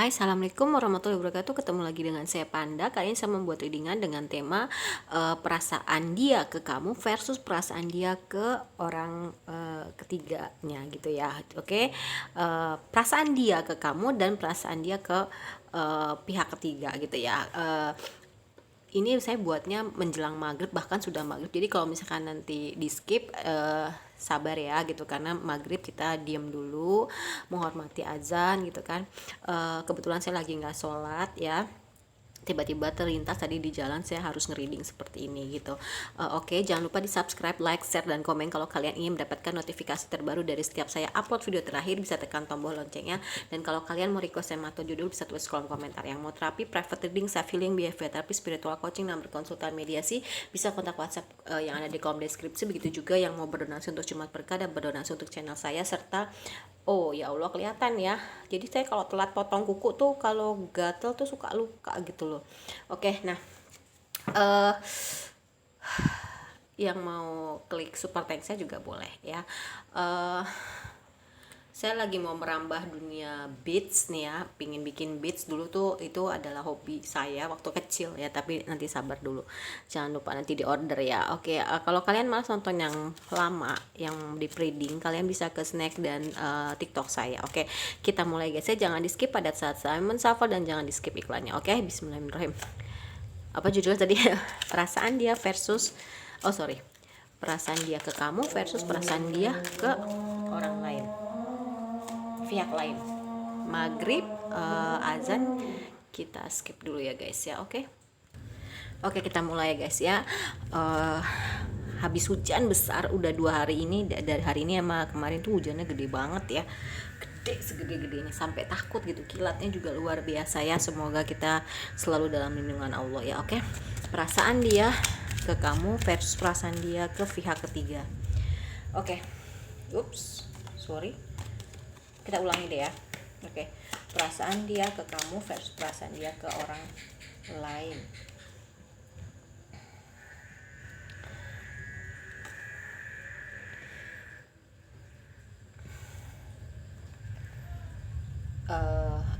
Hai, assalamualaikum warahmatullahi wabarakatuh. Ketemu lagi dengan saya Panda. Kali ini saya membuat readingan dengan tema perasaan dia ke kamu versus perasaan dia ke orang ketiganya gitu ya. Oke. Perasaan dia ke kamu dan perasaan dia ke pihak ketiga gitu ya. Ini saya buatnya menjelang maghrib, bahkan sudah maghrib, jadi kalau misalkan nanti di skip sabar ya gitu, karena maghrib kita diam dulu menghormati azan gitu kan. Kebetulan saya lagi nggak sholat ya, tiba-tiba terlintas tadi di jalan saya harus ngereading seperti ini gitu. Oke, jangan lupa di subscribe, like, share, dan komen kalau kalian ingin mendapatkan notifikasi terbaru dari setiap saya upload video terakhir. Bisa tekan tombol loncengnya, dan kalau kalian mau request tema atau judul bisa tulis kolom komentar. Yang mau terapi, private reading, self healing, behavior therapy, spiritual coaching, dan berkonsultan mediasi, bisa kontak WhatsApp yang ada di kolom deskripsi. Begitu juga yang mau berdonasi untuk Jumat Berkah dan berdonasi untuk channel saya, serta oh ya Allah, kelihatan ya. Jadi saya kalau telat potong kuku tuh, kalau gatel tuh suka luka gitu loh. Oke, nah eh yang mau klik super thanks saya juga boleh ya. eh saya lagi mau merambah dunia beats nih ya, pingin bikin beats. Dulu tuh itu adalah hobi saya waktu kecil ya, tapi nanti sabar dulu, jangan lupa nanti di order ya. Oke, kalau kalian malas nonton yang lama yang di breeding, kalian bisa ke snack dan TikTok saya. Oke, kita mulai guys ya, jangan di skip pada saat saya menshuffle dan jangan di skip iklannya. Oke, bismillahirrahmanirrahim. Apa judulnya tadi? Perasaan dia versus, oh sorry, perasaan dia ke kamu versus perasaan dia ke orang lain, pihak lain. Maghrib, azan, kita skip dulu ya guys ya. Oke, kita mulai ya guys ya. uh, Habis hujan besar udah 2 hari ini, dari hari ini sama kemarin tuh hujannya gede banget ya, gede segede-gedenya sampai takut gitu, kilatnya juga luar biasa ya. Semoga kita selalu dalam lindungan Allah ya. Oke, perasaan dia ke kamu versus perasaan dia ke pihak ketiga. Oke, ups, sorry, kita ulangi deh ya. Oke, perasaan dia ke kamu versus perasaan dia ke orang lain.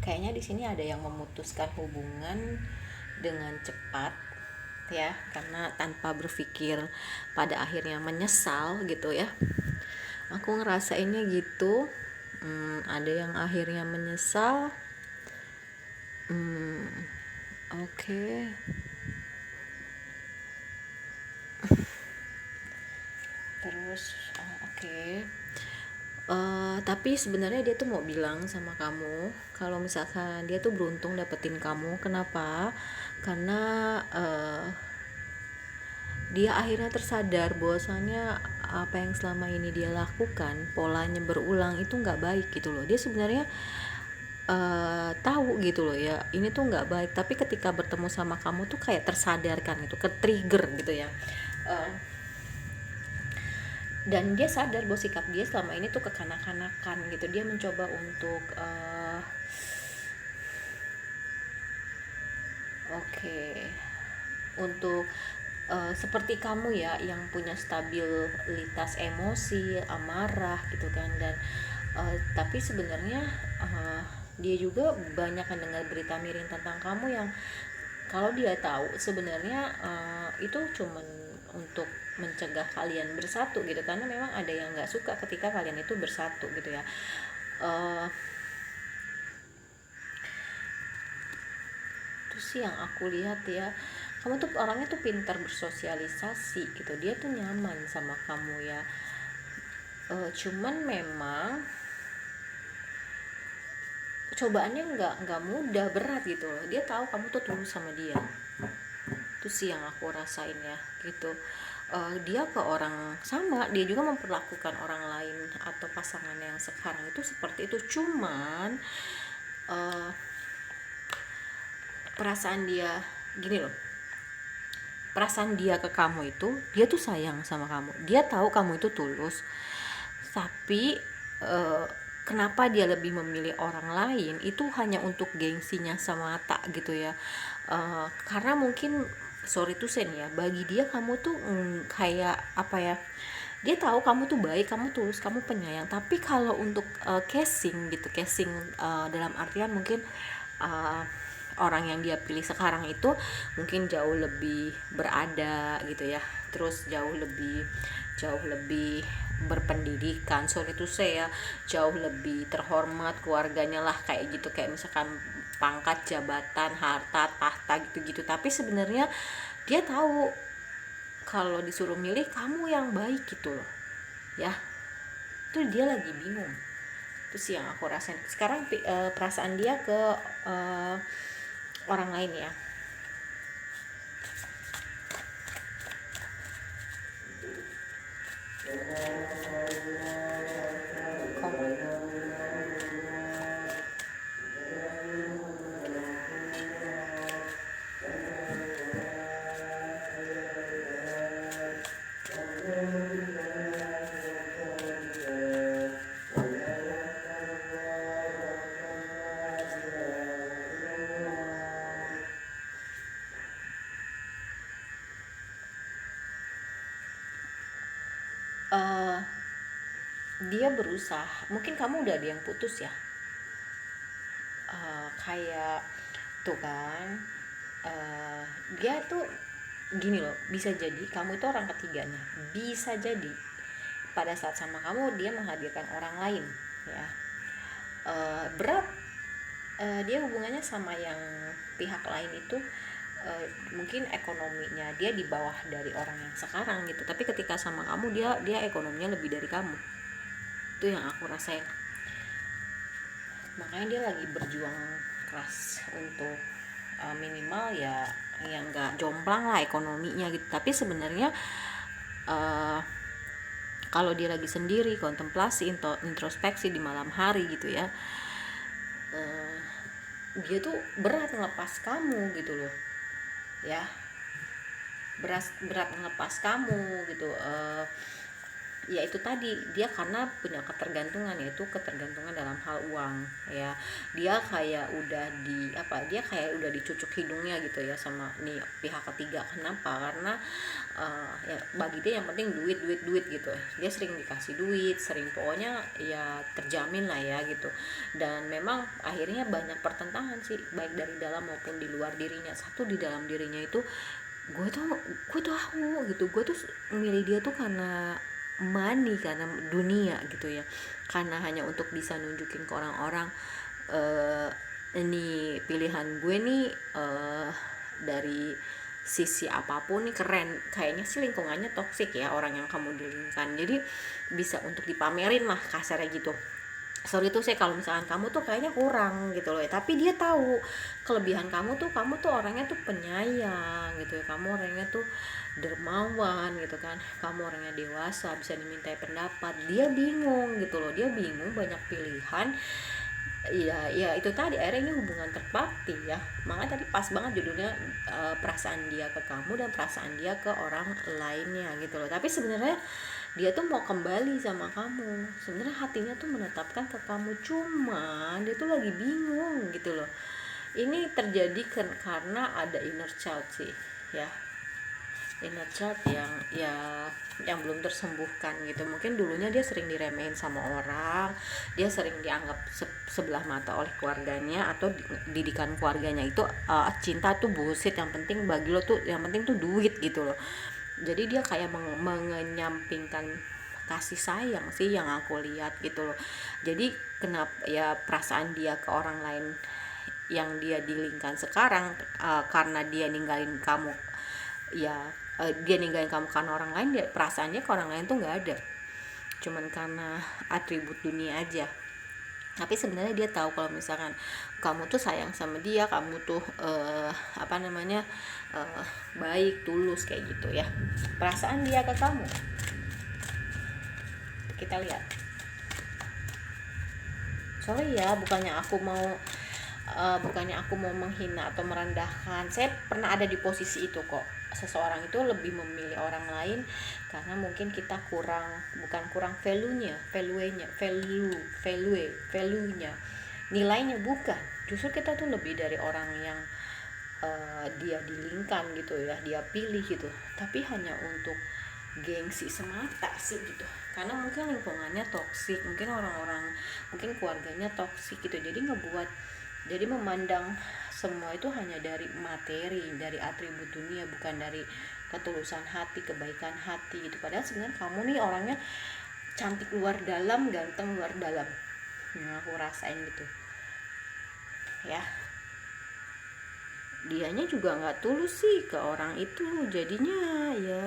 Kayaknya di sini ada yang memutuskan hubungan dengan cepat ya, karena tanpa berpikir pada akhirnya menyesal gitu ya. Aku ngerasainnya gitu. Ada yang akhirnya menyesal. Oke. Terus oke. Tapi sebenarnya dia tuh mau bilang sama kamu kalau misalkan dia tuh beruntung dapetin kamu. Kenapa? Karena dia akhirnya tersadar bahwasanya apa yang selama ini dia lakukan, polanya berulang, itu nggak baik gitu loh. Dia sebenarnya tahu gitu loh ya, ini tuh nggak baik, tapi ketika bertemu sama kamu tuh kayak tersadarkan gitu, ke trigger gitu ya. Uh, dan dia sadar bahwa sikap dia selama ini tuh kekanak-kanakan gitu. Dia mencoba untuk untuk seperti kamu ya, yang punya stabilitas emosi, amarah gitu kan. Dan tapi sebenarnya dia juga banyak mendengar berita miring tentang kamu, yang kalau dia tahu sebenarnya itu cuman untuk mencegah kalian bersatu gitu, karena memang ada yang nggak suka ketika kalian itu bersatu gitu ya. uh, itu sih yang aku lihat ya. Kamu tuh orangnya tuh pintar bersosialisasi gitu, dia tuh nyaman sama kamu ya. Cuman memang cobaannya nggak mudah, berat gitu loh. Dia tahu kamu tuh tulus sama dia, itu sih yang aku rasain ya gitu. Dia ke orang sama, dia juga memperlakukan orang lain atau pasangan yang sekarang itu seperti itu. Cuman uh, perasaan dia gini loh, perasaan dia ke kamu itu, dia tuh sayang sama kamu, dia tahu kamu itu tulus, tapi kenapa dia lebih memilih orang lain itu hanya untuk gengsinya semata gitu ya. Karena mungkin sorry to say ya, bagi dia kamu tuh kayak apa ya, dia tahu kamu tuh baik, kamu tulus, kamu penyayang, tapi kalau untuk casing gitu, casing dalam artian mungkin uh, orang yang dia pilih sekarang itu mungkin jauh lebih berada gitu ya, terus jauh lebih berpendidikan, sorry itu saya jauh lebih terhormat keluarganya lah kayak gitu, kayak misalkan pangkat, jabatan, harta, tahta gitu-gitu. Tapi sebenarnya dia tahu kalau disuruh milih kamu yang baik gitu loh ya, itu dia lagi bingung. Itu sih yang aku rasain sekarang. Perasaan dia ke uh, orang lain ya. uh, dia berusaha, mungkin kamu udah ada yang putus ya, kayak tuh kan, uh, dia tuh gini loh, bisa jadi kamu itu orang ketiganya, bisa jadi pada saat sama kamu dia menghadirkan orang lain ya. Berat dia hubungannya sama yang pihak lain itu, mungkin ekonominya dia di bawah dari orang yang sekarang gitu, tapi ketika sama kamu dia ekonominya lebih dari kamu. Itu yang aku rasain, makanya dia lagi berjuang keras untuk minimal ya yang nggak jomplang lah ekonominya gitu. Tapi sebenarnya kalau dia lagi sendiri kontemplasi, introspeksi di malam hari gitu ya, dia tuh berat ngelepas kamu gitu loh ya, berat ngelepas kamu gitu. Ya itu tadi, dia karena punya ketergantungan, yaitu ketergantungan dalam hal uang ya. Dia kayak udah dia kayak udah dicucuk hidungnya gitu ya sama nih pihak ketiga. Kenapa? Karena ya bagi dia yang penting duit gitu. Dia sering dikasih duit, sering pokoknya ya terjamin lah ya gitu. Dan memang akhirnya banyak pertentangan sih, baik dari dalam maupun di luar dirinya. Satu, di dalam dirinya itu gue tahu gitu, gue tuh milih dia tuh karena money, karena dunia gitu ya, karena hanya untuk bisa nunjukin ke orang-orang, ini pilihan gue nih, dari sisi apapun nih keren. Kayaknya sih lingkungannya toksik ya orang yang kamu dilingkan, jadi bisa untuk dipamerin lah kasarnya gitu. Sorry tuh saya kalau misalkan kamu tuh kayaknya kurang gitu loh ya. Tapi dia tahu kelebihan kamu tuh orangnya tuh penyayang gitu ya, kamu orangnya tuh dermawan gitu kan, kamu orangnya dewasa, bisa dimintai pendapat. Dia bingung gitu loh, dia bingung, banyak pilihan. Ya itu tadi, akhirnya ini hubungan terbakti ya. Makanya tadi pas banget judulnya, perasaan dia ke kamu dan perasaan dia ke orang lainnya gitu loh. Tapi sebenarnya dia tuh mau kembali sama kamu, sebenarnya hatinya tuh menetapkan ke kamu, cuma dia tuh lagi bingung gitu loh. Ini terjadi karena ada inner child sih ya, inner child yang belum tersembuhkan gitu. Mungkin dulunya dia sering diremehin sama orang, dia sering dianggap sebelah mata oleh keluarganya atau didikan keluarganya itu, cinta tuh bullshit, yang penting bagi lo tuh yang penting tuh duit gitu loh. Jadi dia kayak mengenyampingkan kasih sayang sih yang aku lihat gitu loh. Jadi kenapa ya perasaan dia ke orang lain yang dia dilingkan sekarang, karena dia ninggalin kamu ya, dia ninggalin kamu karena orang lain, dia perasaannya ke orang lain tuh nggak ada, cuman karena atribut dunia aja. Tapi sebenarnya dia tahu kalau misalkan kamu tuh sayang sama dia, kamu tuh baik, tulus kayak gitu ya. Perasaan dia ke kamu, kita lihat. Sorry ya, bukannya aku mau menghina atau merendahkan. Saya pernah ada di posisi itu kok. Seseorang itu lebih memilih orang lain karena mungkin kita bukan kurang value-nya, nilainya, bukan. Justru kita tuh lebih dari orang yang dia dilingkan gitu ya, dia pilih gitu. Tapi hanya untuk gengsi semata sih gitu. Karena mungkin lingkungannya toksik, mungkin keluarganya toksik gitu. Jadi ngebuat Jadi memandang semua itu hanya dari materi, dari atribut dunia, bukan dari ketulusan hati, kebaikan hati gitu. Padahal sebenarnya kamu nih orangnya cantik luar dalam, ganteng luar dalam. Aku rasain gitu ya. Dianya juga nggak tulus sih ke orang itu, jadinya ya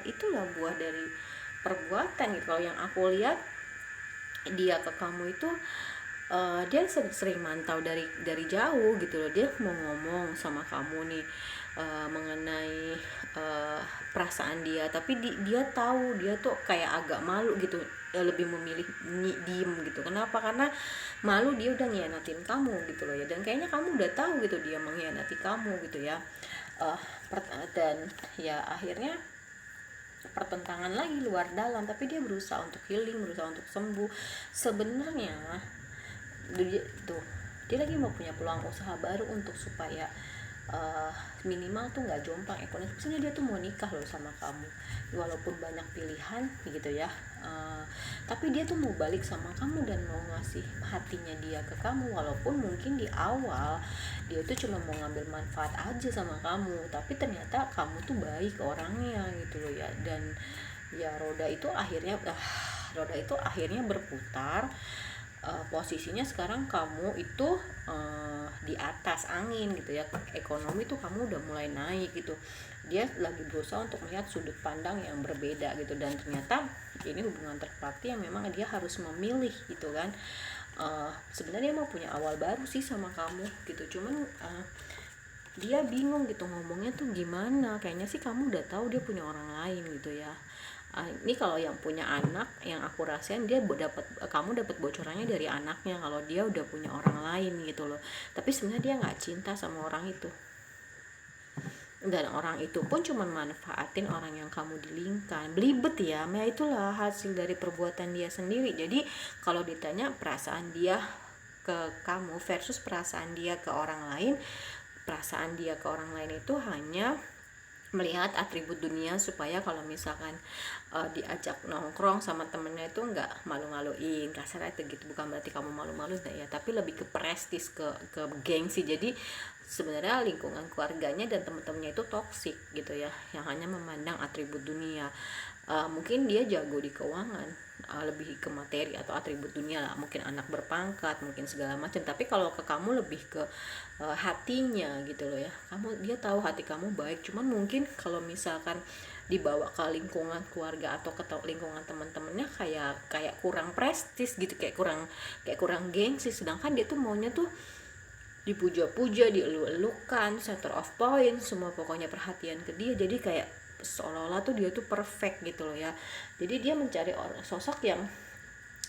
itulah buah dari perbuatan gitu. Kalau yang aku lihat dia ke kamu itu dia sering mantau dari jauh gitu loh. Dia mau ngomong sama kamu nih mengenai perasaan dia, tapi dia tahu dia tuh kayak agak malu gitu, lebih memilih diem gitu. Kenapa? Karena malu dia udah ngianatin kamu gitu loh ya, dan kayaknya kamu udah tahu gitu dia mengkhianati kamu gitu ya. uh, dan ya akhirnya pertentangan lagi luar dalam, tapi dia berusaha untuk healing, berusaha untuk sembuh. Sebenarnya dia lagi mau punya peluang usaha baru untuk supaya minimal tuh nggak jomplang ekonomi. Sebenarnya dia tuh mau nikah loh sama kamu, walaupun banyak pilihan gitu ya. Tapi dia tuh mau balik sama kamu dan mau ngasih hatinya dia ke kamu, walaupun mungkin di awal dia tuh cuma mau ngambil manfaat aja sama kamu, tapi ternyata kamu tuh baik orangnya gitu loh ya. Dan ya roda itu akhirnya berputar. Posisinya sekarang kamu itu di atas angin gitu ya, ekonomi tuh kamu udah mulai naik gitu. Dia lagi berusaha untuk melihat sudut pandang yang berbeda gitu, dan ternyata ini hubungan terpati yang memang dia harus memilih gitu kan. Sebenarnya dia mau punya awal baru sih sama kamu gitu, cuman dia bingung gitu ngomongnya tuh gimana. Kayaknya sih kamu udah tahu dia punya orang lain gitu ya. Ini kalau yang punya anak, yang aku rasain dia kamu dapat bocorannya dari anaknya kalau dia udah punya orang lain gitu loh. Tapi sebenarnya dia nggak cinta sama orang itu, dan orang itu pun cuma manfaatin orang yang kamu dilingkan. Belibet ya, itulah hasil dari perbuatan dia sendiri. Jadi kalau ditanya perasaan dia ke kamu versus perasaan dia ke orang lain, perasaan dia ke orang lain itu hanya melihat atribut dunia supaya kalau misalkan diajak nongkrong sama temennya itu nggak malu-maluin, kasarnya itu gitu. Bukan berarti kamu malu-malu ya, tapi lebih ke prestis, ke gengsi. Jadi sebenarnya lingkungan keluarganya dan teman-temannya itu toksik gitu ya, yang hanya memandang atribut dunia. Mungkin dia jago di keuangan, lebih ke materi atau atribut dunia lah, mungkin anak berpangkat, mungkin segala macam. Tapi kalau ke kamu lebih ke hatinya gitu loh ya. Dia tahu hati kamu baik, cuman mungkin kalau misalkan dibawa ke lingkungan keluarga atau ke lingkungan teman-temannya kayak kurang prestis gitu, kayak kurang gengsi. Sedangkan dia tuh maunya tuh dipuja-puja, dielu-elukan, center of point, semua pokoknya perhatian ke dia. Jadi kayak seolah-olah tuh dia tuh perfect gitu loh ya. Jadi dia mencari sosok yang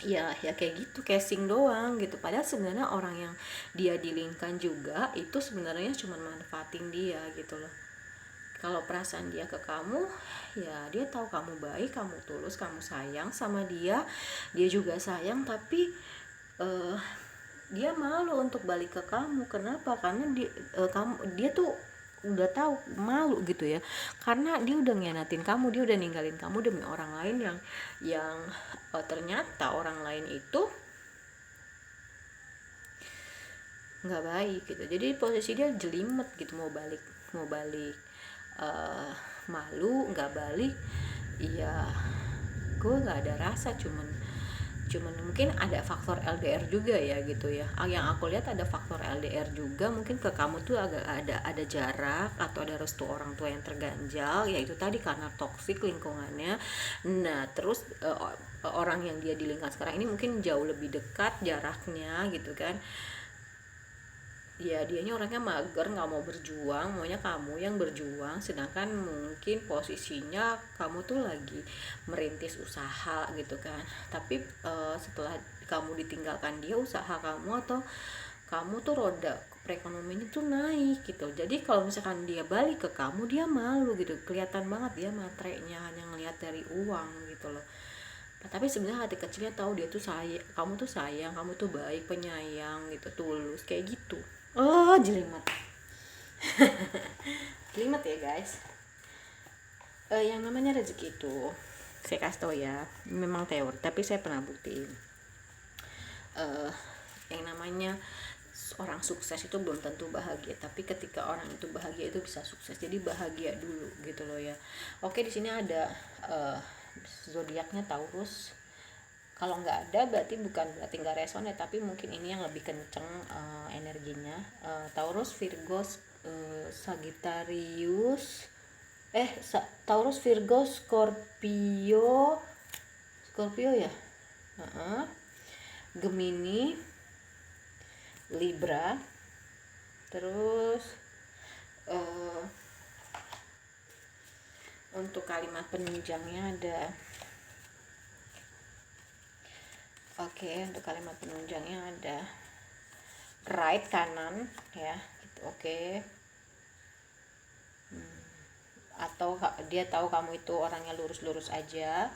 ya kayak gitu, casing doang gitu. Padahal sebenarnya orang yang dia dilingkan juga itu sebenarnya cuma manfaatin dia gitu loh. Kalau perasaan dia ke kamu, ya dia tahu kamu baik, kamu tulus, kamu sayang sama dia, dia juga sayang. Tapi dia malu untuk balik ke kamu. Kenapa? Karena dia tuh udah tahu malu gitu ya, karena dia udah ngianatin kamu, dia udah ninggalin kamu demi orang lain yang ternyata orang lain itu nggak baik gitu. Jadi posisi dia jelimet gitu, mau balik malu, nggak balik. Iya, gue nggak ada rasa, cuman mungkin ada faktor LDR juga ya gitu ya. Yang aku lihat ada faktor LDR juga, mungkin ke kamu tuh agak ada jarak atau ada restu orang tua yang terganjal, yaitu tadi karena toksik lingkungannya. Nah terus orang yang dia dilingkan sekarang ini mungkin jauh lebih dekat jaraknya gitu kan. Ya dianya orangnya mager, nggak mau berjuang, maunya kamu yang berjuang. Sedangkan mungkin posisinya kamu tuh lagi merintis usaha gitu kan. Tapi setelah kamu ditinggalkan dia, usaha kamu atau kamu tuh roda perekonomiannya tuh naik gitu. Jadi kalau misalkan dia balik ke kamu, dia malu gitu, kelihatan banget dia matrenya hanya ngelihat dari uang gitu loh. Tapi sebenarnya hati kecilnya tahu dia tuh kamu tuh sayang, kamu tuh baik, penyayang gitu, tulus kayak gitu. Jelimet. Jelimet ya guys. Yang namanya rezeki itu saya kasih tau ya, memang teori, tapi saya pernah buktiin. Yang namanya orang sukses itu belum tentu bahagia, tapi ketika orang itu bahagia itu bisa sukses. Jadi bahagia dulu gitu loh ya. Oke, di sini ada zodiaknya Taurus. Kalau nggak ada berarti bukan berarti nggak reson ya, tapi mungkin ini yang lebih kenceng energinya. Taurus, Virgo, Sagittarius, Taurus, Virgo, Scorpio ya, Gemini, Libra, terus untuk kalimat penunjangnya ada untuk kalimat penunjangnya ada right, kanan ya gitu. Atau dia tahu kamu itu orangnya lurus-lurus aja.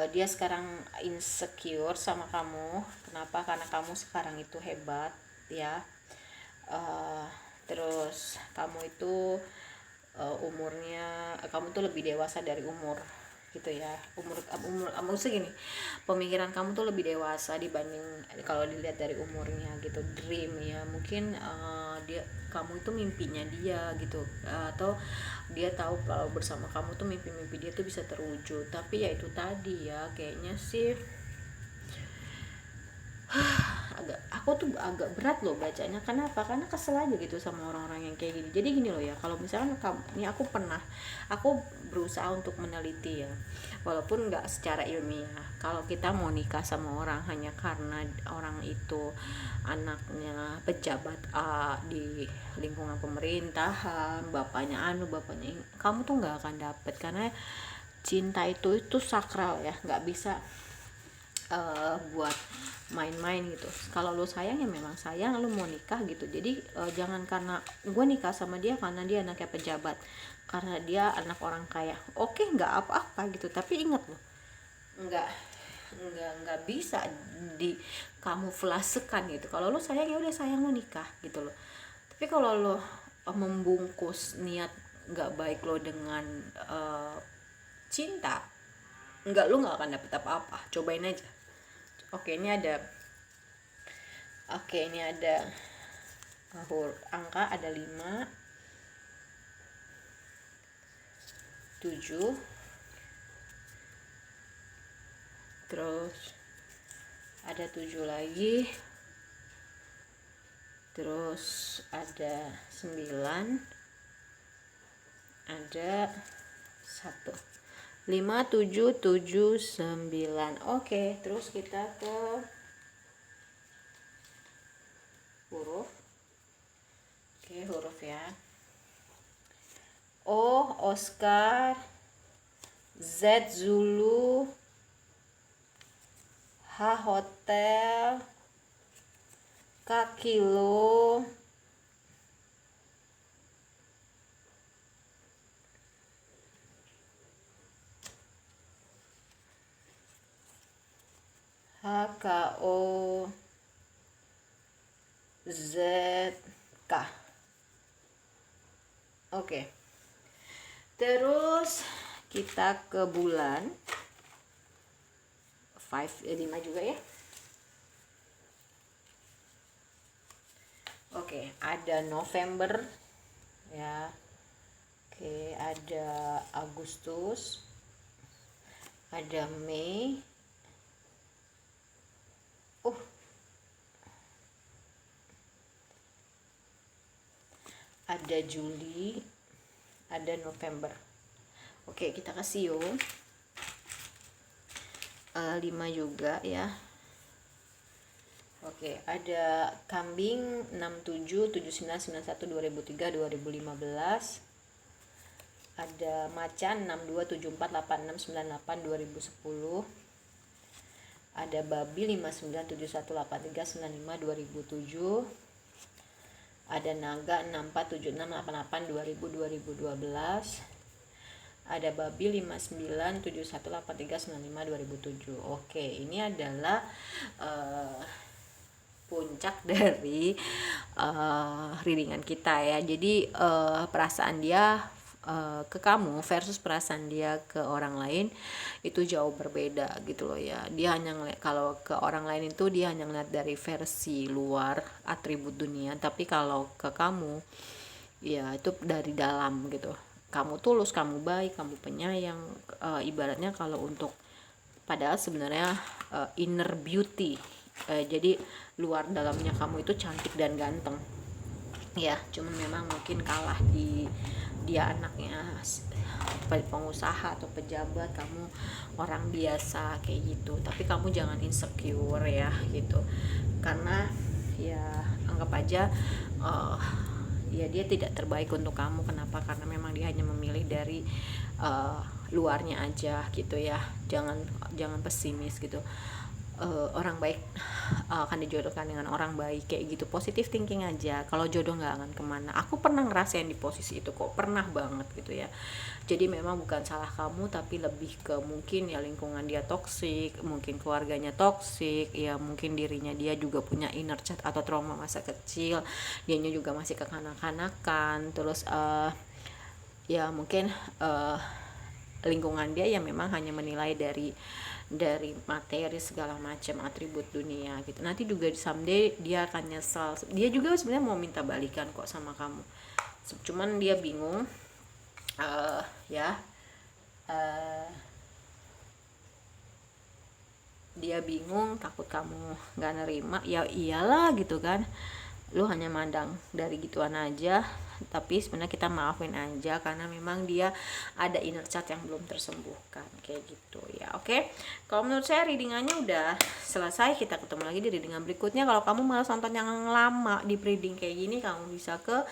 Dia sekarang insecure sama kamu. Kenapa? Karena kamu sekarang itu hebat ya. Terus kamu itu umurnya, kamu tuh lebih dewasa dari umur gitu ya. Umur segini, pemikiran kamu tuh lebih dewasa dibanding kalau dilihat dari umurnya gitu. Dream ya, mungkin kamu itu mimpinya dia gitu, atau dia tahu kalau bersama kamu tuh mimpi-mimpi dia tuh bisa terwujud. Tapi ya itu tadi ya, kayaknya sih aku tuh agak berat loh bacanya. Kenapa? Karena kesel aja gitu sama orang-orang yang kayak gini. Jadi gini loh ya, kalau misalkan ini aku berusaha untuk meneliti ya, walaupun nggak secara ilmiah. Kalau kita mau nikah sama orang hanya karena orang itu anaknya pejabat A di lingkungan pemerintahan, bapaknya bapaknya ini, kamu tuh nggak akan dapet. Karena cinta itu sakral ya, nggak bisa buat main-main gitu. Kalau lu sayang ya memang sayang, lu mau nikah gitu. Jadi jangan karena gue nikah sama dia karena dia anaknya pejabat, karena dia anak orang kaya, oke, nggak apa-apa gitu. Tapi ingat loh, nggak bisa di kamuflasekan gitu. Kalau lu sayang ya udah sayang, lu nikah gitu loh. Tapi kalau lu membungkus niat nggak baik lo dengan cinta, lu nggak akan dapet apa-apa. Cobain aja. Ini ada angka, ada 5, 7, terus ada 7 lagi, terus ada 9, ada 1, 5, 7, 7, 9. Terus kita ke huruf. Huruf ya. O Oscar, Z Zulu, H Hotel, K Kilo, HKO, ZK. Terus kita ke bulan 5 juga ya. Ada November ya. Ada Agustus, ada Mei, ada Juli, ada November. Kita kasih yuk 5 juga ya. Ada Kambing 67, 79, 91, 2003, 2015. Ada Macan 62, 74, 86, 98, 2010. Ada Babi 59, 71, 83, 95, 2007. Ada Naga 64, 76, 88, 2000, 2012. Ada Babi 59, 71, 83, 95, 2007. Ini adalah puncak dari readingan kita ya. Jadi perasaan dia ke kamu versus perasaan dia ke orang lain itu jauh berbeda gitu loh ya. Dia hanya ngeliat, kalau ke orang lain itu dia hanya ngeliat dari versi luar atribut dunia, tapi kalau ke kamu ya itu dari dalam gitu. Kamu tulus, kamu baik, kamu penyayang, ibaratnya kalau untuk, padahal sebenarnya inner beauty, jadi luar dalamnya kamu itu cantik dan ganteng ya, cuman memang mungkin kalah di dia anaknya pengusaha atau pejabat, kamu orang biasa kayak gitu. Tapi kamu jangan insecure ya gitu, karena ya anggap aja ya dia tidak terbaik untuk kamu. Kenapa? Karena memang dia hanya memilih dari luarnya aja gitu ya. Jangan pesimis gitu. Orang baik akan dijodohkan dengan orang baik kayak gitu, positive thinking aja. Kalau jodoh nggak akan kemana, aku pernah ngerasain di posisi itu kok, pernah banget gitu ya. Jadi memang bukan salah kamu, tapi lebih ke mungkin ya lingkungan dia toksik, mungkin keluarganya toksik ya, mungkin dirinya dia juga punya inner child atau trauma masa kecil, dianya juga masih kekanak-kanakan. Terus ya mungkin lingkungan dia ya memang hanya menilai dari materi segala macam atribut dunia gitu. Nanti juga someday dia akan nyesal. Dia juga sebenarnya mau minta balikan kok sama kamu, cuman dia bingung. Dia bingung, takut kamu nggak nerima. Ya iyalah gitu kan, lu hanya mandang dari gituan aja, tapi sebenarnya kita maafin aja karena memang dia ada inner child yang belum tersembuhkan kayak gitu ya. Oke, kalau menurut saya readingannya udah selesai. Kita ketemu lagi di readingan berikutnya. Kalau kamu malas nonton yang lama di reading kayak gini, kamu bisa ke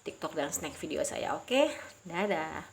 TikTok dan snack video saya. Oke, dadah.